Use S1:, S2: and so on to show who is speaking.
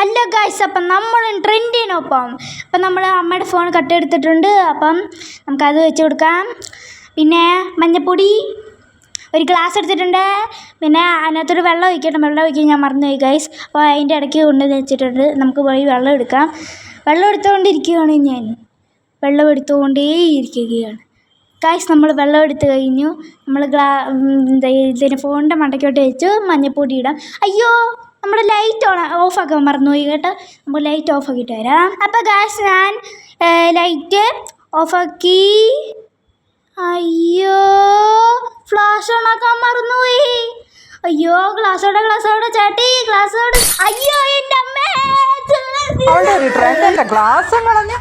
S1: Hello guys, അപ്പം നമ്മൾ ട്രെൻഡിനൊപ്പം അപ്പം നമ്മൾ അമ്മയുടെ ഫോൺ കട്ടെടുത്തിട്ടുണ്ട്. അപ്പം നമുക്കത് വെച്ച് കൊടുക്കാം. പിന്നെ മഞ്ഞപ്പൊടി ഒരു ഗ്ലാസ് എടുത്തിട്ടുണ്ട്. പിന്നെ അതിനകത്തൊരു വെള്ളം ഒഴിക്കണം. വെള്ളം ഒഴിക്കാൻ ഞാൻ മറന്നുപോയി ഗായ്സ്. അപ്പോൾ അതിൻ്റെ ഇടയ്ക്ക് കൊണ്ടുവന്ന് വെച്ചിട്ടുണ്ട്. നമുക്ക് പോയി വെള്ളം എടുക്കാം. വെള്ളം എടുത്തുകൊണ്ടിരിക്കുകയാണ് ഞാൻ. വെള്ളം എടുത്തുകൊണ്ടേയിരിക്കുകയാണ് ഗായ്സ്. നമ്മൾ വെള്ളം എടുത്ത് കഴിഞ്ഞു. നമ്മൾ ഇതിന് ഫോണിൻ്റെ മണ്ടയ്ക്കോട്ട് വെച്ച് മഞ്ഞപ്പൊടി ഇടാം. അയ്യോ, നമ്മുടെ ലൈറ്റ് ഓഫാക്കാൻ മറന്നുപോയി കേട്ടോ. നമുക്ക് ലൈറ്റ് ഓഫാക്കിയിട്ട് വരാം. അപ്പോൾ ഗായ്സ്, ഞാൻ ലൈറ്റ് ഓഫാക്കി. അയ്യോ, ഫ്ലാഷ് ഓണാക്കാൻ മറന്നുപോയി. അയ്യോ, ഗ്ലാസ്സോടെ ചേട്ടി, ഗ്ലാസ്സോടെ. അയ്യോ, എൻ്റെ അമ്മേ,
S2: അവളുടെ ഒരു ട്രെൻഡിന്റെ ഗ്ലാസും കളഞ്ഞ്